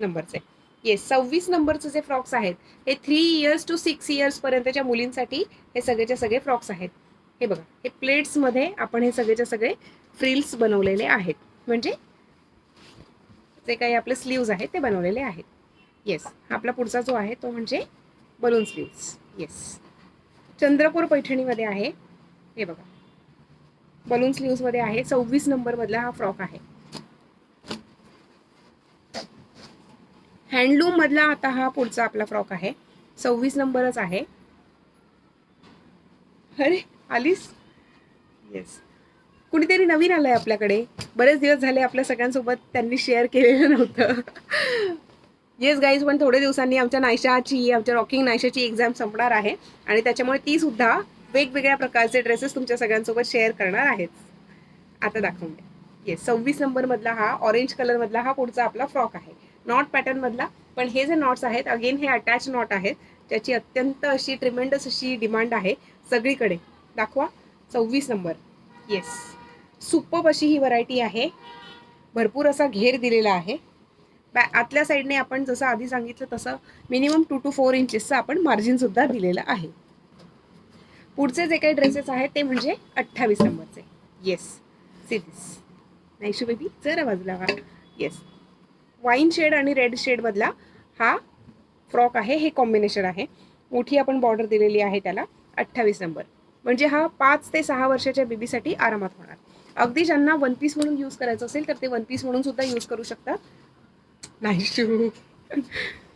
नंबरचे. येस, 26 नंबरचे जे फ्रॉक्स आहेत हे 3 इयर्स टू 6 इयर्स पर्यंतच्या मुलींसाठी हे सगळेच्या सगळे फ्रॉक्स आहेत. हे बघा, हे प्लेट्समध्ये आपण हे सगळेच्या सगळे फ्रिल्स बनवलेले आहेत. म्हणजे जे काही आपले स्लीव्ज आहेत ते बनवलेले आहेत. येस, आपला पुढचा जो आहे तो म्हणजे बलून स्लीव्स. येस, चंद्रपूर पैठणीमध्ये आहे. हे बघा, बलून स्लीव्समध्ये आहे. 26 नंबरमधला हा फ्रॉक आहे. हँडलूम मधला आता हा पुढचा आपला फ्रॉक आहे. 26 नंबरच आहे. अरे आलीस. येस, कुणीतरी नवीन आलंय आपल्याकडे. बरेच दिवस झाले आपल्या सगळ्यांसोबत त्यांनी शेअर केलेलं नव्हतं. येस गाईज, पण थोड्या दिवसांनी आमच्या रॉकिंग नायशाची एक्झाम संपणार आहे आणि त्याच्यामुळे ती सुद्धा वेगवेगळ्या प्रकारचे ड्रेसेस तुमच्या सगळ्यांसोबत शेअर करणार आहेत. आता दाखवून द्या. येस, 26 नंबर मधला हा ऑरेंज कलर मधला हा पुढचा आपला फ्रॉक आहे. नॉट पॅटर्न मधला, पण हे जे नॉट्स आहेत अगेन हे अटॅच नॉट आहेत, त्याची अत्यंत अशी ट्रिमेंडस अशी डिमांड आहे सगळीकडे. दाखवा. 26 नंबर. येस, सुपर्ब अशी ही व्हरायटी आहे. भरपूर असा घेर दिलेला आहे. आतल्या साईडने आपण जसं आधी सांगितलं तसं मिनिमम 2 to 4 इंचेसचं आपण मार्जिन सुद्धा दिलेलं आहे. पुढचे जे काही ड्रेसेस आहेत ते म्हणजे 28 नंबरचे. Yes, see this. Naishu baby जरा बाजूला व्हा. येस, वाईन शेड आणि रेड शेड मधला हा फ्रॉक आहे. हे कॉम्बिनेशन आहे. मोठी आपण बॉर्डर दिलेली आहे त्याला. 28 नंबर म्हणजे हा 5 ते 6 वर्षाच्या बेबीसाठी आरामात होणार. अगदी ज्यांना वन पीस म्हणून यूज करायचं असेल तर ते वन पीस म्हणून सुद्धा यूज करू शकतात. नाईशू.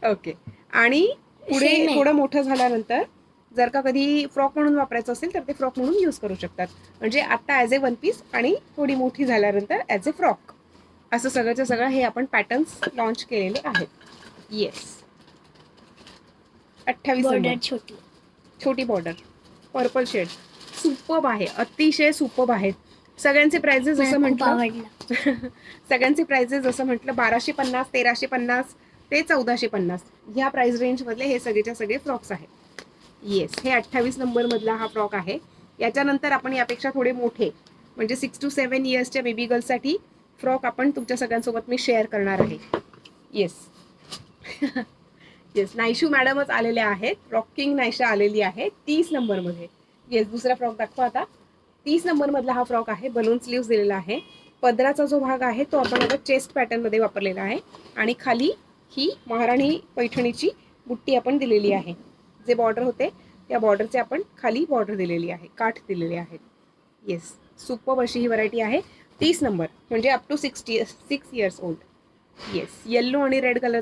ओके. आणि पुढे थोडं मोठं झाल्यानंतर जर का कधी फ्रॉक म्हणून वापरायचं असेल तर ते फ्रॉक म्हणून यूज करू शकतात. म्हणजे आता ॲज ए वन पीस आणि थोडी मोठी झाल्यानंतर ॲज ए फ्रॉक, असं सगळंच्या सगळं हे आपण पॅटर्न्स लॉन्च केलेले आहेत. Yes, 28 number. छोटी बॉर्डर, पर्पल शेड. सुपर्ब आहे, अतिशय सुपर्ब आहेत. सगळ्यांचे प्राइजेस जसं म्हटलं सगळ्यांचे प्राइजेस जसं म्हटलं 1250, 1350 ते 1450 ह्या प्राइस रेंजमधले हे सगळेच्या सगळे फ्रॉक्स आहेत. येस, हे 28 नंबर मधला हा फ्रॉक आहे. याच्यानंतर आपण यापेक्षा थोडे मोठे म्हणजे 6 to 7 इयर्सच्या बेबी गर्ल्ससाठी फ्रॉक आपण तुमच्या सगळ्यांसोबत मी शेअर करणार आहे. येस. येस, नायशू मॅडमच आलेल्या आहेत. रॉकिंग नायशा आलेली आहे 30 नंबरमध्ये. येस, दुसरा फ्रॉक दाखवा आता. 30 नंबर मधला हा फ्रॉक आहे. बलून स्लीव्स दिलेला आहे. पदराचा जो भाग आहे तो आपण आता चेस्ट पॅटर्नमध्ये वापरलेला आहे आणि खाली ही महाराणी पैठणीची बुट्टी आपण दिलेली आहे. जे बॉर्डर होते त्या बॉर्डरचे आपण खाली बॉर्डर दिलेली आहे, काठ दिलेले आहेत. येस, सुपर्ब अशी ही व्हरायटी आहे. 30 नंबर म्हणजे up to 6 years old. Yes, yellow आणि रेड कलर